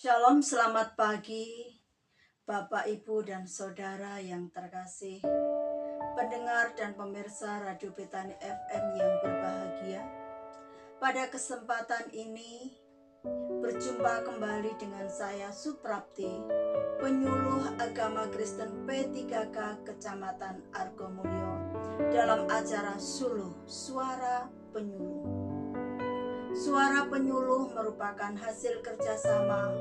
Shalom, selamat pagi Bapak, Ibu, dan Saudara yang terkasih, pendengar dan pemirsa Radio Betani FM yang berbahagia. Pada kesempatan ini, berjumpa kembali dengan saya Suprapti, penyuluh agama Kristen P3K Kecamatan Argomulyo dalam acara Suluh, Suara Penyuluh. Suara Penyuluh merupakan hasil kerjasama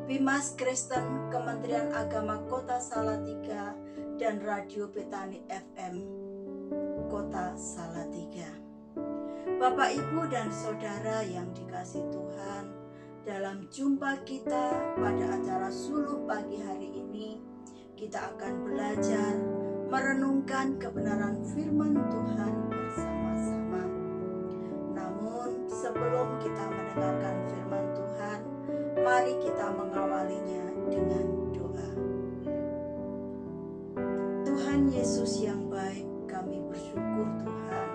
Bimas Kristen, Kementerian Agama Kota Salatiga, dan Radio Betani FM Kota Salatiga. Bapak, Ibu, dan Saudara yang dikasihi Tuhan, dalam jumpa kita pada acara Suluh pagi hari ini, kita akan belajar merenungkan kebenaran firman Tuhan bersama-sama. Namun sebelum kita mendengarkan firman Tuhan, mari kita mengawalinya dengan doa. Tuhan Yesus yang baik, kami bersyukur Tuhan,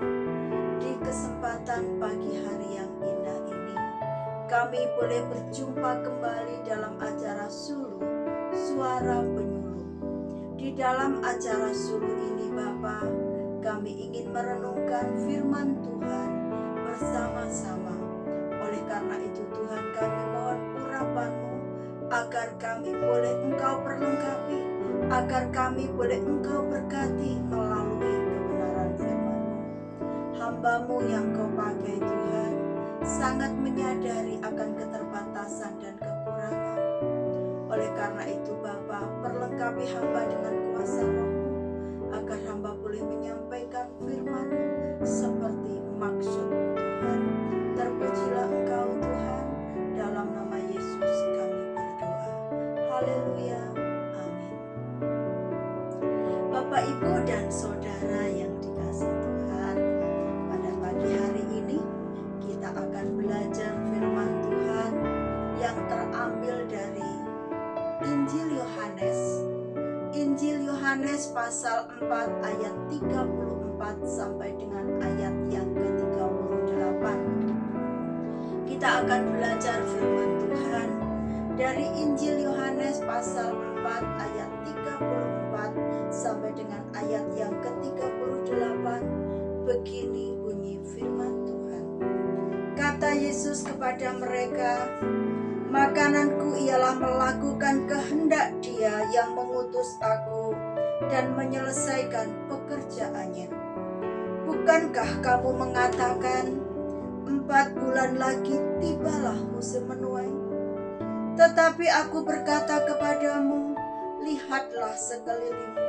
di kesempatan pagi hari yang indah ini, kami boleh berjumpa kembali dalam acara Suluh, Suara Penyuluh. Di dalam acara Suluh ini Bapa, kami ingin merenungkan firman Tuhan bersama-sama. Oleh karena itu Tuhan, kami mohon urapan-Mu agar kami boleh Engkau perlengkapi, agar kami boleh Engkau berkati melalui kebenaran firman-Mu. Hamba-Mu yang Kau pakai Tuhan sangat menyadari akan keterbatasan dan kekurangan. Oleh karena itu Bapa, perlengkapi hamba dengan kuasa Roh-Mu agar hamba boleh menyampaikan firman-Mu seperti maksud Tuhan. Terpujilah Engkau Tuhan, dalam nama Yesus kami berdoa. Haleluya, amin. Bapak, Ibu, dan Saudara yang dikasihi Tuhan, pada pagi hari ini kita akan belajar firman Tuhan yang terambil dari Injil Yohanes pasal 4 ayat 34 sampai dengan ayat yang ke-38. Kita akan belajar firman Tuhan dari Injil Yohanes pasal 4 ayat 34 sampai dengan ayat yang ke-38. Begini bunyi firman Tuhan. Kata Yesus kepada mereka, "Makananku ialah melakukan kehendak Dia yang mengutus aku dan menyelesaikan pekerjaannya. Bukankah kamu mengatakan, 4 bulan lagi tibalah musim menuai? Tetapi aku berkata kepadamu, lihatlah sekelilingmu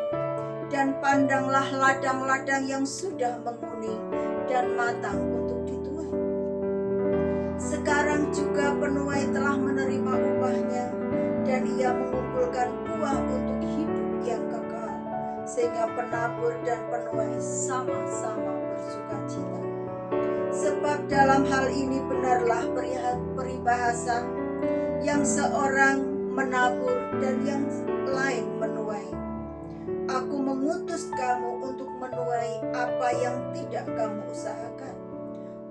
dan pandanglah ladang-ladang yang sudah menguning dan matang untuk dituai. Sekarang juga penuai telah menerima upahnya, dan ia mengumpulkan buah untuk hidup yang kekal, sehingga penabur dan penuai sama-sama bersukacita. Sebab dalam hal ini benarlah peribahasa, yang seorang menabur dan yang lain menuai. Aku mengutus kamu untuk menuai apa yang tidak kamu usahakan.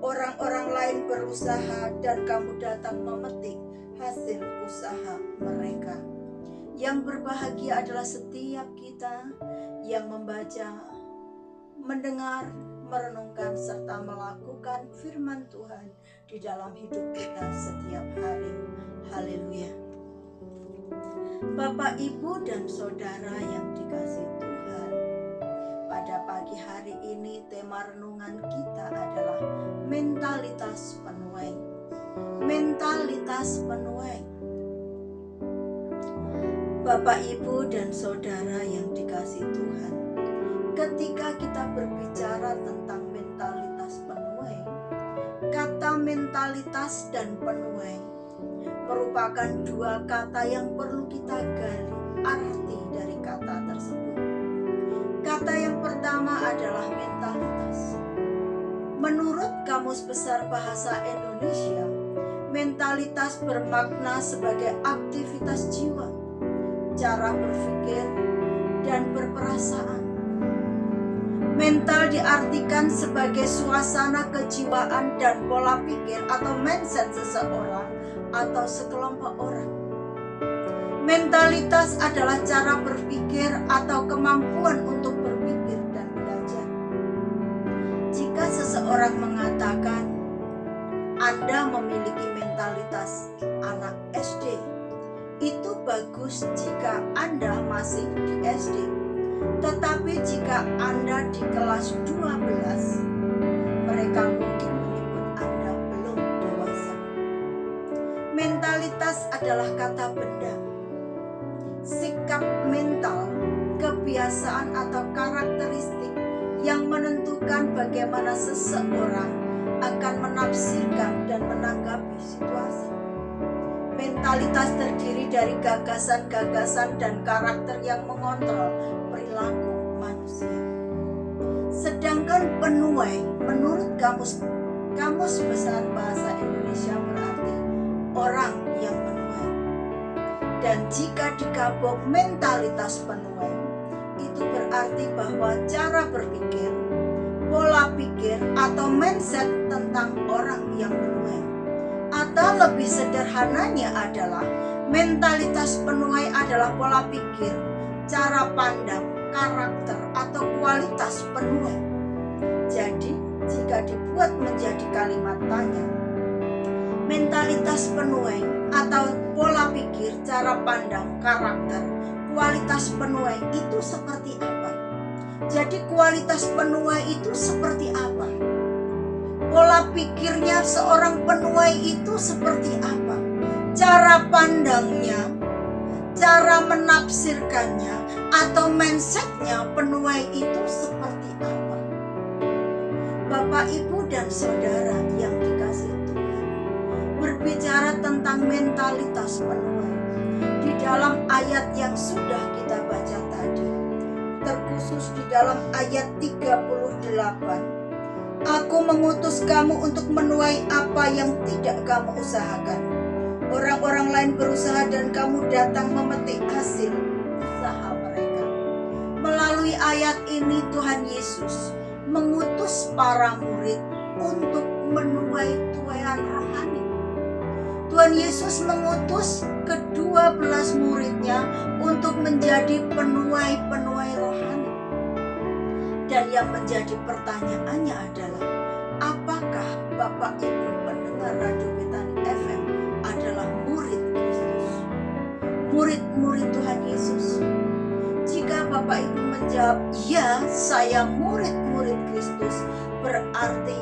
Orang-orang lain berusaha dan kamu datang memetik hasil usaha mereka." Yang berbahagia adalah setiap kita yang membaca, mendengar, merenungkan, serta melakukan firman Tuhan di dalam hidup kita setiap hari. Haleluya. Bapak, Ibu, dan Saudara yang dikasihi Tuhan, pada pagi hari ini tema renungan kita adalah mentalitas penuai. Mentalitas penuai. Bapak, Ibu, dan Saudara yang dikasihi Tuhan, ketika kita berbicara tentang mentalitas penuai, kata mentalitas dan penuai merupakan dua kata yang perlu kita gali arti dari kata tersebut. Kata yang pertama adalah mentalitas. Menurut Kamus Besar Bahasa Indonesia, mentalitas bermakna sebagai aktivitas jiwa, cara berpikir, dan berperasaan. Mental diartikan sebagai suasana kejiwaan dan pola pikir atau mindset seseorang atau sekelompok orang. Mentalitas adalah cara berpikir atau kemampuan untuk berpikir dan belajar. Jika seseorang mengatakan Anda memiliki mentalitas anak SD, itu bagus jika Anda masih di SD. Tetapi jika Anda di kelas 12, mereka mungkin menyebut Anda belum dewasa. Mentalitas adalah kata benda. Sikap mental, kebiasaan atau karakteristik yang menentukan bagaimana seseorang akan menafsirkan dan menanggapi situasi. Mentalitas terdiri dari gagasan-gagasan dan karakter yang mengontrol perilaku manusia. Sedangkan penuai menurut Kamus Besar Bahasa Indonesia berarti orang yang menuai. Dan jika digabung mentalitas penuai, itu berarti bahwa cara berpikir, pola pikir atau mindset tentang orang yang menuai. Atau lebih sederhananya adalah mentalitas penuai adalah pola pikir, cara pandang, karakter atau kualitas penuai. Jadi, jika dibuat menjadi kalimat tanya, mentalitas penuai atau pola pikir, cara pandang, karakter, kualitas penuai itu seperti apa? Jadi kualitas penuai itu seperti apa? Pola pikirnya seorang penuai itu seperti apa? Cara pandangnya, cara menafsirkannya, atau mindsetnya penuai itu seperti apa? Bapak, Ibu, dan Saudara yang dikasihi Tuhan, berbicara tentang mentalitas penuai di dalam ayat yang sudah kita baca tadi, terkhusus di dalam ayat 38. Aku mengutus kamu untuk menuai apa yang tidak kamu usahakan. Orang-orang lain berusaha dan kamu datang memetik hasil usaha mereka. Melalui ayat ini Tuhan Yesus mengutus para murid untuk menuai tuaian rohani. Tuhan Yesus mengutus ke-12 muridnya untuk menjadi penuai-penuai rohani. Dan yang menjadi pertanyaannya adalah, apakah Bapak Ibu pendengar Radio Betani FM adalah murid Kristus? Murid-murid Tuhan Yesus? Jika Bapak Ibu menjawab, ya, saya murid-murid Kristus, berarti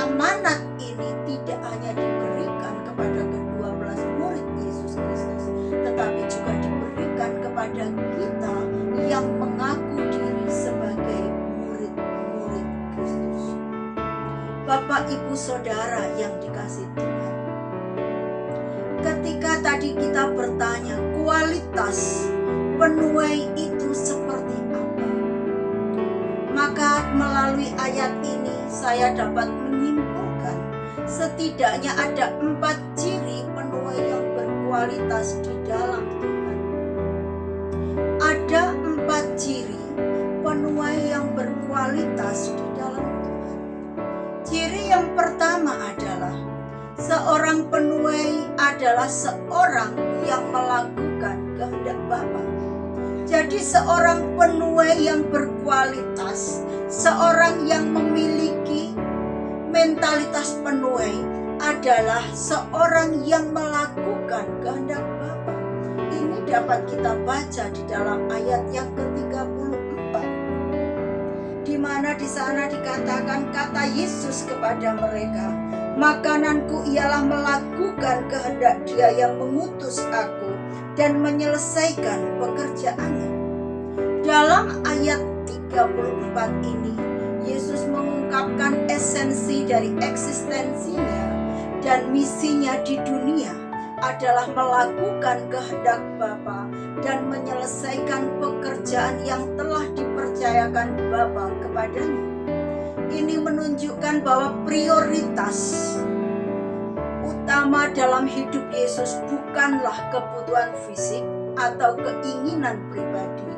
amanat ini tidak hanya diberikan kepada ke-12 murid Yesus Kristus, tetapi juga diberikan kepada kita yang mengaku diri sebagai murid-murid Kristus. Bapak, Ibu, Saudara yang dikasihi Tuhan, ketika tadi kita bertanya kualitas penuai itu seperti apa, maka melalui ayat ini saya dapat menyimpulkan setidaknya ada 4 ciri penuai yang berkualitas di dalam Tuhan. Ada 4 ciri penuai yang berkualitas di dalam Tuhan. Ciri yang pertama adalah seorang penuai adalah seorang yang melakukan kehendak Bapa. Jadi seorang penuai yang berkualitas, seorang yang memiliki mentalitas penuai adalah seorang yang melakukan kehendak Bapa. Ini dapat kita baca di dalam ayat yang ke-34, di mana di sana dikatakan kata Yesus kepada mereka, makananku ialah melakukan kehendak Dia yang mengutus aku dan menyelesaikan pekerjaannya. Dalam ayat 34 ini, Yesus mengungkapkan esensi dari eksistensinya dan misinya di dunia adalah melakukan kehendak Bapa dan menyelesaikan pekerjaan yang telah dipercayakan Bapa kepadanya. Ini menunjukkan bahwa prioritas utama dalam hidup Yesus bukanlah kebutuhan fisik atau keinginan pribadi,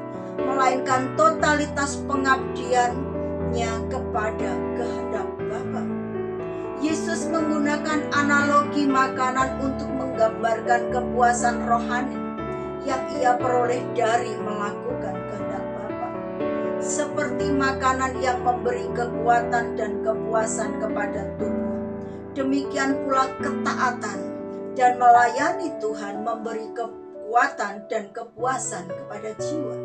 melainkan totalitas pengabdiannya kepada kehendak Bapa. Yesus menggunakan analogi makanan untuk menggambarkan kepuasan rohani yang ia peroleh dari melakukan kehendak Bapa. Seperti makanan yang memberi kekuatan dan kepuasan kepada tubuh, demikian pula ketaatan dan melayani Tuhan memberi kekuatan dan kepuasan kepada jiwa.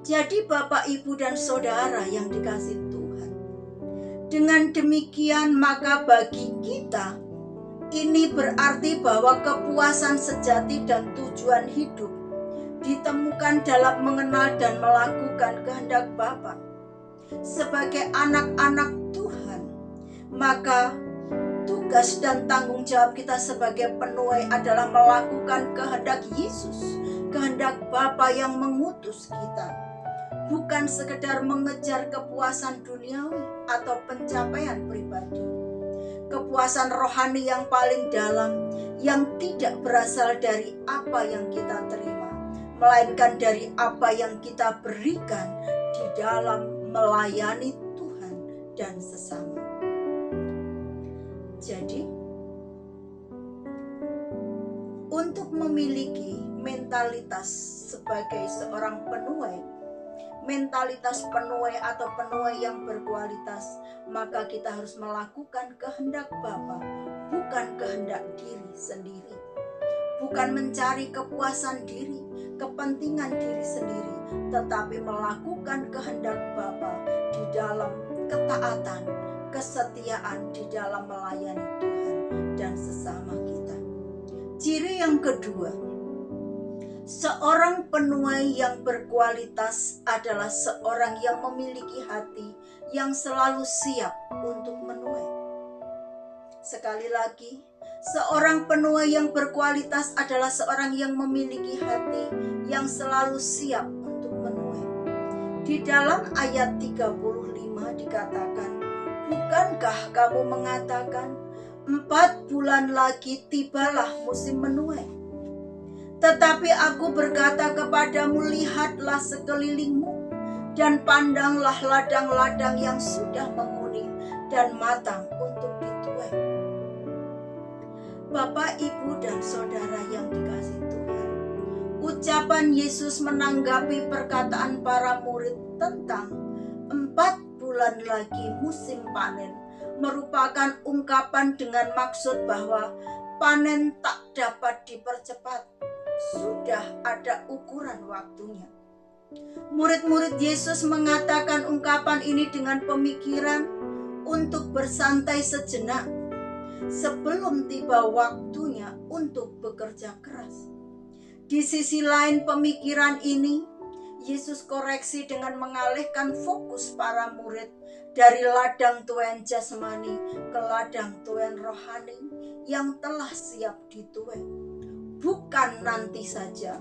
Jadi Bapak, Ibu, dan Saudara yang dikasihi Tuhan, dengan demikian maka bagi kita ini berarti bahwa kepuasan sejati dan tujuan hidup ditemukan dalam mengenal dan melakukan kehendak Bapa. Sebagai anak-anak Tuhan, maka tugas dan tanggung jawab kita sebagai penuai adalah melakukan kehendak Yesus, kehendak Bapa yang mengutus kita. Bukan sekedar mengejar kepuasan duniawi atau pencapaian pribadi. Kepuasan rohani yang paling dalam yang tidak berasal dari apa yang kita terima, melainkan dari apa yang kita berikan di dalam melayani Tuhan dan sesama. Jadi, untuk memiliki mentalitas sebagai seorang penuai, mentalitas penuai atau penuai yang berkualitas, maka kita harus melakukan kehendak Bapa, bukan kehendak diri sendiri. Bukan mencari kepuasan diri, kepentingan diri sendiri, tetapi melakukan kehendak Bapa di dalam ketaatan, kesetiaan di dalam melayani Tuhan dan sesama kita. Ciri yang kedua, seorang penuai yang berkualitas adalah seorang yang memiliki hati yang selalu siap untuk menuai. Sekali lagi, seorang penuai yang berkualitas adalah seorang yang memiliki hati yang selalu siap untuk menuai. Di dalam ayat 35 dikatakan, bukankah kamu mengatakan 4 bulan lagi tibalah musim menuai? Tetapi aku berkata kepadamu, lihatlah sekelilingmu dan pandanglah ladang-ladang yang sudah menguning dan matang untuk dituai. Bapak, Ibu, dan Saudara yang dikasihi Tuhan, ucapan Yesus menanggapi perkataan para murid tentang 4 bulan lagi musim panen merupakan ungkapan dengan maksud bahwa panen tak dapat dipercepat. Sudah ada ukuran waktunya. Murid-murid Yesus mengatakan ungkapan ini dengan pemikiran untuk bersantai sejenak sebelum tiba waktunya untuk bekerja keras. Di sisi lain pemikiran ini, Yesus koreksi dengan mengalihkan fokus para murid dari ladang tuaian jasmani ke ladang tuaian rohani yang telah siap dituai. Bukan nanti saja,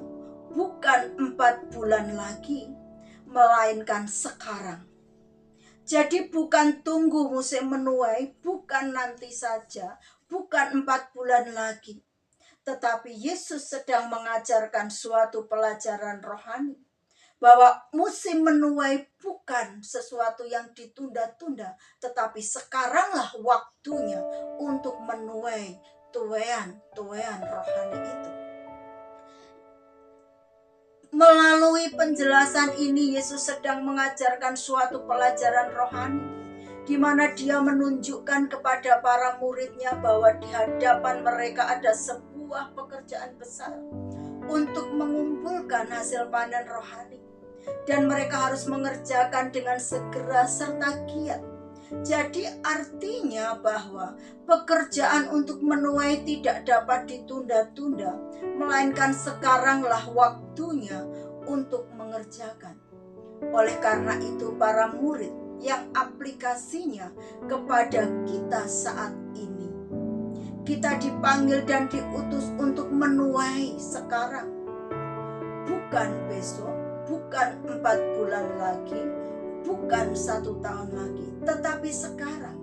bukan 4 bulan lagi, melainkan sekarang. Jadi bukan tunggu musim menuai, bukan nanti saja, bukan 4 bulan lagi. Tetapi Yesus sedang mengajarkan suatu pelajaran rohani, bahwa musim menuai bukan sesuatu yang ditunda-tunda, tetapi sekaranglah waktunya untuk menuai tuaian rohani itu. Melalui penjelasan ini, Yesus sedang mengajarkan suatu pelajaran rohani, di mana dia menunjukkan kepada para muridnya bahwa di hadapan mereka ada sebuah pekerjaan besar untuk mengumpulkan hasil panen rohani, dan mereka harus mengerjakan dengan segera serta giat. Jadi artinya bahwa pekerjaan untuk menuai tidak dapat ditunda-tunda, melainkan sekaranglah waktunya untuk mengerjakan. Oleh karena itu para murid yang aplikasinya kepada kita saat ini, kita dipanggil dan diutus untuk menuai sekarang, bukan besok, bukan 4 bulan lagi, bukan 1 tahun lagi, tetapi sekarang.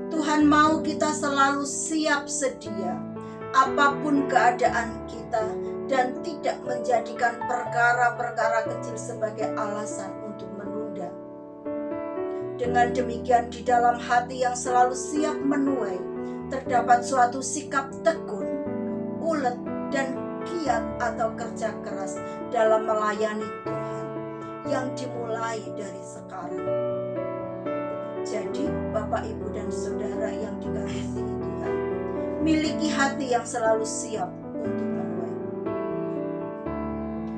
Tuhan mau kita selalu siap sedia apapun keadaan kita, dan tidak menjadikan perkara-perkara kecil sebagai alasan untuk menunda. Dengan demikian, di dalam hati yang selalu siap menuai terdapat suatu sikap tekun, ulet, dan giat atau kerja keras dalam melayani Tuhan yang dimulai dari sekarang. Jadi Bapak, Ibu, dan Saudara yang dikasihi Tuhan, miliki hati yang selalu siap untuk menuai.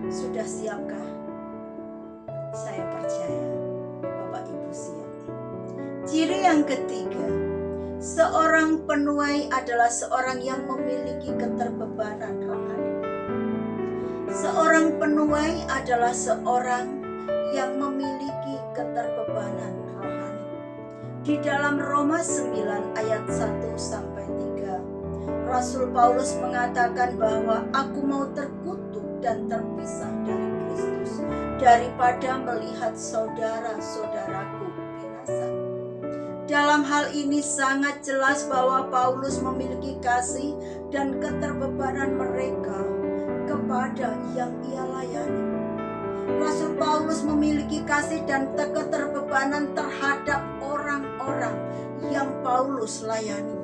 Sudah siapkah? Saya percaya Bapak Ibu siap. Ciri yang ketiga, seorang penuai adalah seorang yang memiliki keterbebanan rohani. Seorang penuai adalah seorang yang memiliki keterbebanan rohani. Di dalam Roma 9 ayat 1-3, Rasul Paulus mengatakan bahwa aku mau terkutuk dan terpisah dari Kristus daripada melihat saudara-saudaraku binasa. Dalam hal ini sangat jelas bahwa Paulus memiliki kasih dan keterbebanan mereka kepada yang ia layani. Rasul Paulus memiliki kasih dan keterbebanan terhadap orang-orang yang Paulus layani.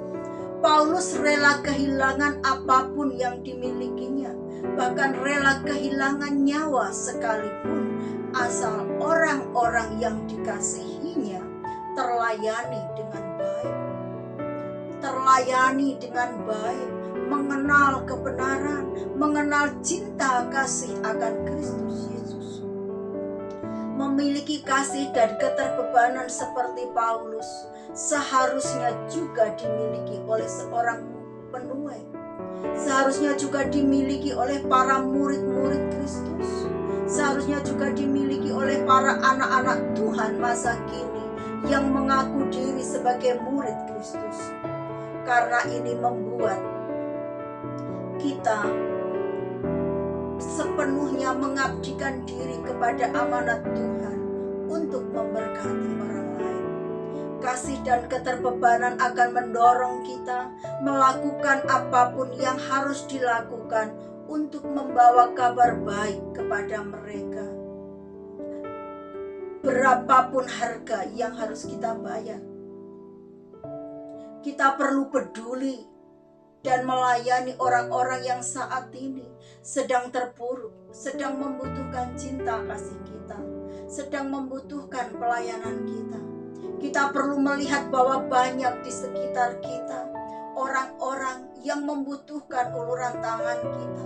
Paulus rela kehilangan apapun yang dimilikinya, bahkan rela kehilangan nyawa sekalipun, asal orang-orang yang dikasihinya terlayani dengan baik. Terlayani dengan baik, mengenal kebenaran, mengenal cinta kasih akan Kristus Yesus. Memiliki kasih dan keterbebanan seperti Paulus seharusnya juga dimiliki oleh seorang penuai. Seharusnya juga dimiliki oleh para murid-murid Kristus. Seharusnya juga dimiliki oleh para anak-anak Tuhan masa kini yang mengaku diri sebagai murid Kristus. Karena ini membuat kita sepenuhnya mengabdikan diri kepada amanat Tuhan untuk memberkati orang lain. Kasih dan keterbebanan akan mendorong kita melakukan apapun yang harus dilakukan untuk membawa kabar baik kepada mereka. Berapapun harga yang harus kita bayar, kita perlu peduli dan melayani orang-orang yang saat ini sedang terpuruk, sedang membutuhkan cinta kasih kita, sedang membutuhkan pelayanan kita. Kita perlu melihat bahwa banyak di sekitar kita orang-orang yang membutuhkan uluran tangan kita,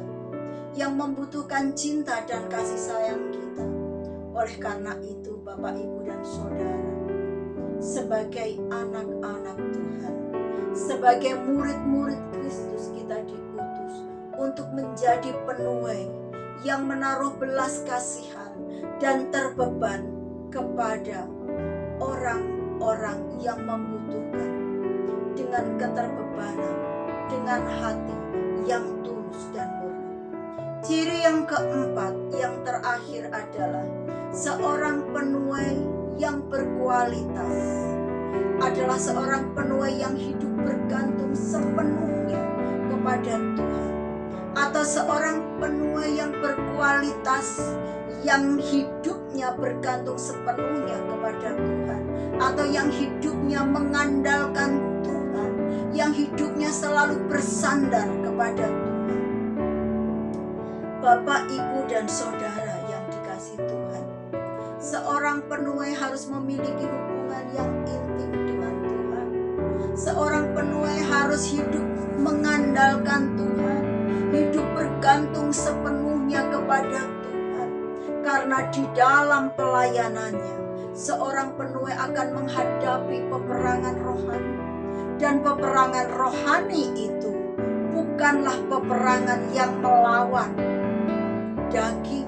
yang membutuhkan cinta dan kasih sayang kita. Oleh karena itu, Bapak, Ibu, dan Saudara, sebagai anak-anak Tuhan, sebagai murid-murid Kristus, kita diutus untuk menjadi penuai yang menaruh belas kasihan dan terbeban kepada orang-orang yang membutuhkan dengan keterbebanan, dengan hati yang tulus dan murni. Ciri yang keempat, yang terakhir adalah seorang penuai yang berkualitas adalah seorang penuai yang hidup bergantung sepenuhnya kepada Tuhan, atau seorang penuai yang berkualitas yang hidupnya bergantung sepenuhnya kepada Tuhan, atau yang hidupnya mengandalkan Tuhan, yang hidupnya selalu bersandar kepada Tuhan. Bapak, Ibu, dan Saudara yang dikasihi Tuhan, seorang penuai harus memiliki hubungan yang intim dengan Tuhan. Seorang penuai harus hidup mengandalkan Tuhan, hidup bergantung sepenuhnya kepada Tuhan. Karena di dalam pelayanannya, seorang penuai akan menghadapi peperangan rohani. Dan peperangan rohani itu bukanlah peperangan yang melawan daging,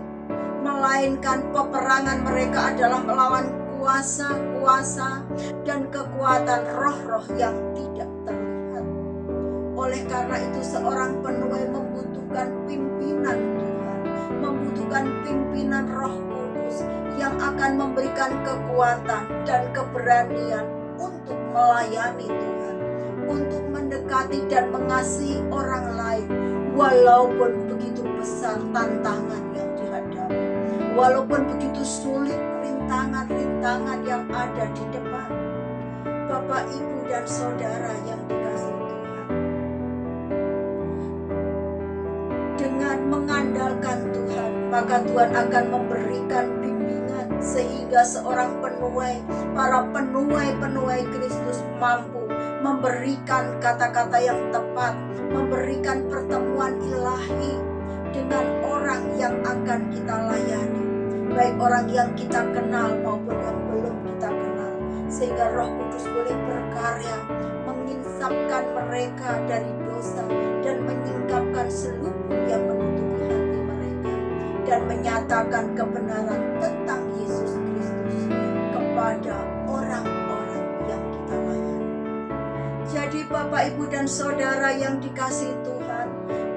melainkan peperangan mereka adalah melawan kuasa-kuasa dan kekuatan roh-roh yang tidak terlihat. Oleh karena itu, seorang penuai membutuhkan pimpinan Tuhan, membutuhkan pimpinan Roh Kudus yang akan memberikan kekuatan dan keberanian untuk melayani Tuhan, untuk mendekati dan mengasihi orang lain, walaupun begitu besar tantangan yang dihadapi, walaupun begitu sulit rintangan-rintangan yang ada di depan. Bapak, Ibu, dan Saudara yang dikasihi Tuhan, dengan mengandalkan Tuhan, maka Tuhan akan memberikan bimbingan sehingga seorang penuai, para penuai Kristus mampu memberikan kata-kata yang tepat, memberikan pertemuan ilahi dengan orang yang akan kita layani, baik orang yang kita kenal maupun yang belum kita kenal, sehingga Roh Kudus boleh berkarya menginsapkan mereka dari dosa dan menyingkapkan selubung yang menutupi hati mereka dan menyatakan kebenaran tentang Yesus Kristus kepada orang-orang yang kita layani. Jadi Bapak, Ibu, dan Saudara yang dikasihi Tuhan,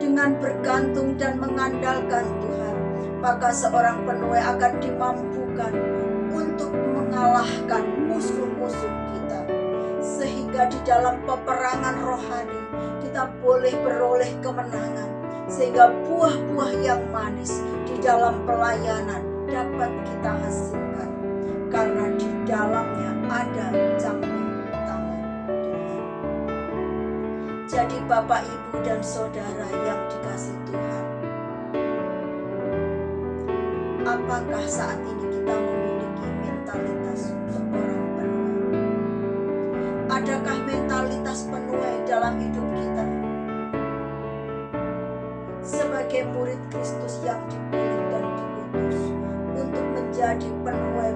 dengan bergantung dan mengandalkan Tuhan, maka seorang penuai akan dimampukan untuk mengalahkan musuh-musuh kita, sehingga di dalam peperangan rohani kita boleh beroleh kemenangan, sehingga buah-buah yang manis di dalam pelayanan dapat kita hasilkan, karena di dalamnya ada campur tangan Tuhan. Jadi Bapak, Ibu, dan Saudara yang dikasihi Tuhan, apakah saat ini kita memiliki mentalitas seorang penuai? Adakah mentalitas penuai dalam hidup kita? Sebagai murid Kristus yang dipilih dan diutus untuk menjadi penuai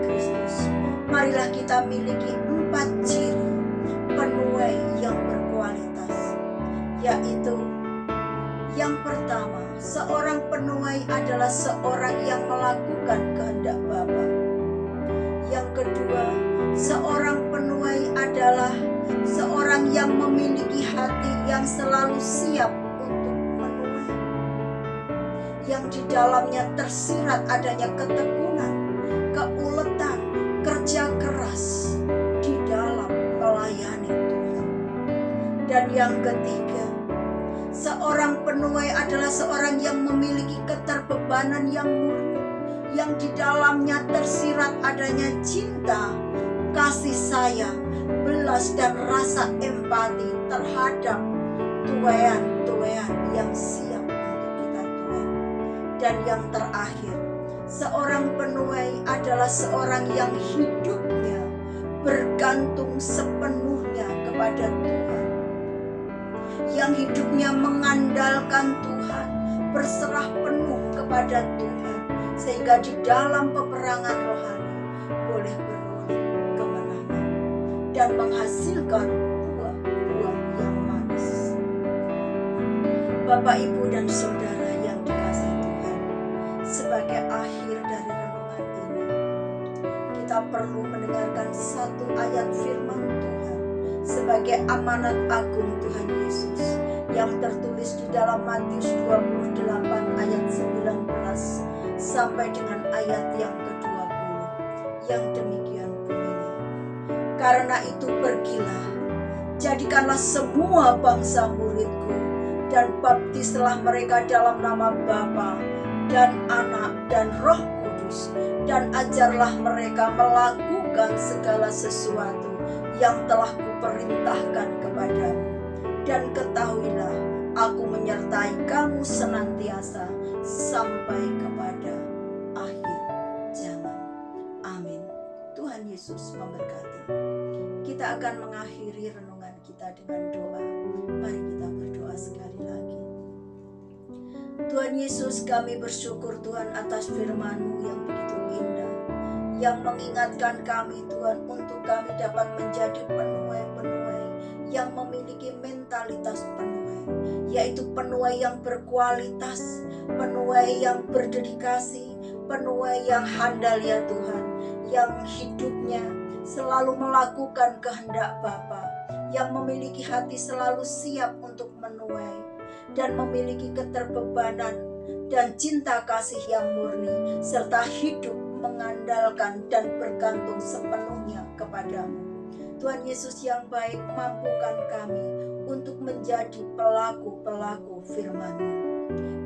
Kristus, marilah kita miliki 4 ciri penuai yang berkualitas, yaitu yang pertama, seorang penuai adalah seorang yang melakukan kehendak Bapa. Yang kedua, seorang penuai adalah seorang yang memiliki hati yang selalu siap untuk menuai, yang di dalamnya tersirat adanya ketekunan, keuletan, kerja keras di dalam melayani Tuhan. Dan yang ketiga, seorang penuai adalah seorang yang memiliki keterbebanan yang murni, yang di dalamnya tersirat adanya cinta, kasih sayang, belas dan rasa empati terhadap tuaian-tuaian yang siap untuk kita tuai. Dan yang terakhir, seorang penuai adalah seorang yang hidupnya bergantung sepenuhnya kepada Tuhan, yang hidupnya mengandalkan Tuhan, berserah penuh kepada Tuhan, sehingga di dalam peperangan rohani boleh beroleh kemenangan dan menghasilkan buah-buah yang manis. Bapak, Ibu, dan Saudara yang dikasihi Tuhan, sebagai akhir dari renungan ini, kita perlu mendengarkan satu ayat firman Tuhan sebagai amanat agung Tuhan Yesus yang tertulis di dalam Matius 28 ayat 19 sampai dengan ayat yang ke-20, yang demikian bunyinya. Karena itu pergilah, jadikanlah semua bangsa muridku, dan baptislah mereka dalam nama Bapa dan Anak dan Roh Kudus, dan ajarlah mereka melakukan segala sesuatu yang telah kuperintahkan kepadamu. Dan ketahuilah, aku menyertai kamu senantiasa sampai kepada akhir zaman. Amin. Tuhan Yesus memberkati. Kita akan mengakhiri renungan kita dengan doa. Mari kita berdoa sekali lagi. Tuhan Yesus, kami bersyukur Tuhan atas firman-Mu yang begitu indah, yang mengingatkan kami Tuhan untuk kami dapat menjadi penuai-penuai yang memiliki mentalitas penuai, yaitu penuai yang berkualitas, penuai yang berdedikasi, penuai yang handal ya Tuhan, yang hidupnya selalu melakukan kehendak Bapa, yang memiliki hati selalu siap untuk menuai dan memiliki keterbebanan dan cinta kasih yang murni, serta hidup mengandalkan dan bergantung sepenuhnya kepadamu. Tuhan Yesus yang baik, mampukan kami untuk menjadi pelaku-pelaku firman-Mu.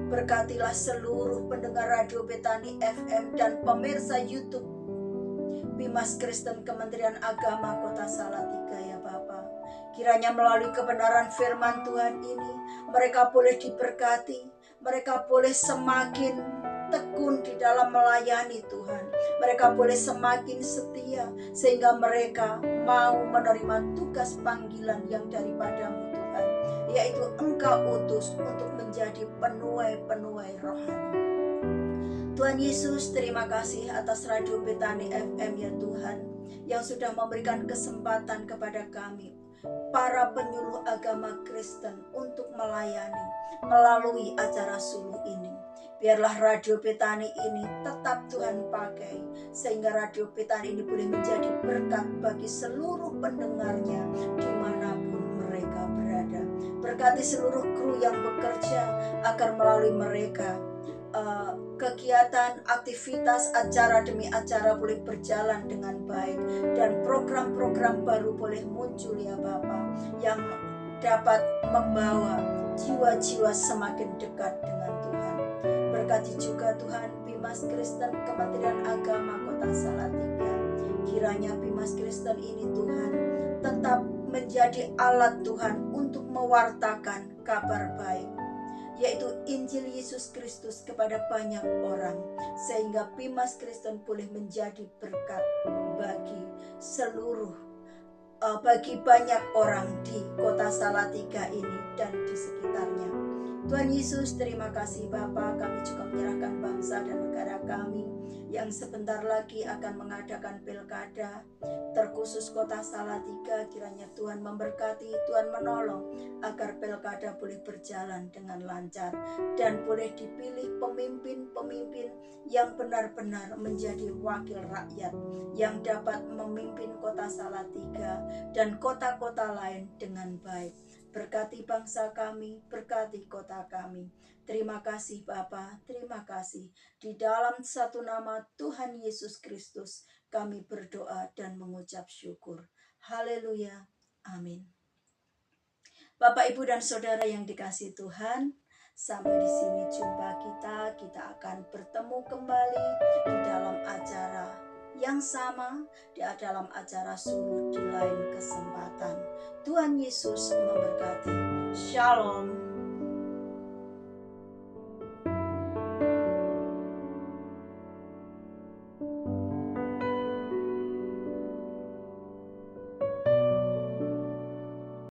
Berkatilah seluruh pendengar Radio Betani FM dan pemirsa YouTube Bimas Kristen Kementerian Agama Kota Salatiga ya Bapa. Kiranya melalui kebenaran firman Tuhan ini, mereka boleh diberkati, Mereka boleh semakin tekun di dalam melayani Tuhan. Mereka boleh semakin setia sehingga mereka mau menerima tugas panggilan yang daripadamu Tuhan, yaitu Engkau utus untuk menjadi penuai-penuai rohani. Tuhan Yesus, terima kasih atas Radio Betani FM ya Tuhan, yang sudah memberikan kesempatan kepada kami, para penyuluh agama Kristen, untuk melayani melalui acara suluh ini. Biarlah Radio Betani ini tetap Tuhan pakai, sehingga Radio Betani ini boleh menjadi berkat bagi seluruh pendengarnya dimanapun mereka berada. Berkati seluruh kru yang bekerja, agar melalui mereka kegiatan, aktivitas, acara demi acara boleh berjalan dengan baik, dan program-program baru boleh muncul ya Bapa, yang dapat membawa jiwa-jiwa semakin dekat dengan Tuhan. Berkati juga Tuhan Bimas Kristen Kementerian Agama Kota Salatiga. Kiranya Bimas Kristen ini Tuhan tetap menjadi alat Tuhan untuk mewartakan kabar baik, yaitu Injil Yesus Kristus kepada banyak orang, sehingga Bimas Kristen boleh menjadi berkat bagi banyak orang di Kota Salatiga ini dan di sekitarnya. Tuhan Yesus, terima kasih Bapa. Kami juga menyerahkan bangsa dan negara kami yang sebentar lagi akan mengadakan pilkada, terkhusus Kota Salatiga. Kiranya Tuhan memberkati, Tuhan menolong agar pilkada boleh berjalan dengan lancar dan boleh dipilih pemimpin-pemimpin yang benar-benar menjadi wakil rakyat, yang dapat memimpin Kota Salatiga dan kota-kota lain dengan baik. Berkati bangsa kami, berkati kota kami. Terima kasih Bapa, terima kasih. Di dalam satu nama Tuhan Yesus Kristus kami berdoa dan mengucap syukur. Haleluya, amin. Bapak, Ibu, dan Saudara yang dikasihi Tuhan, sampai di sini jumpa kita akan bertemu kembali di dalam acara yang sama, di dalam acara suluh di lain kesempatan. Tuhan Yesus memberkati. Shalom.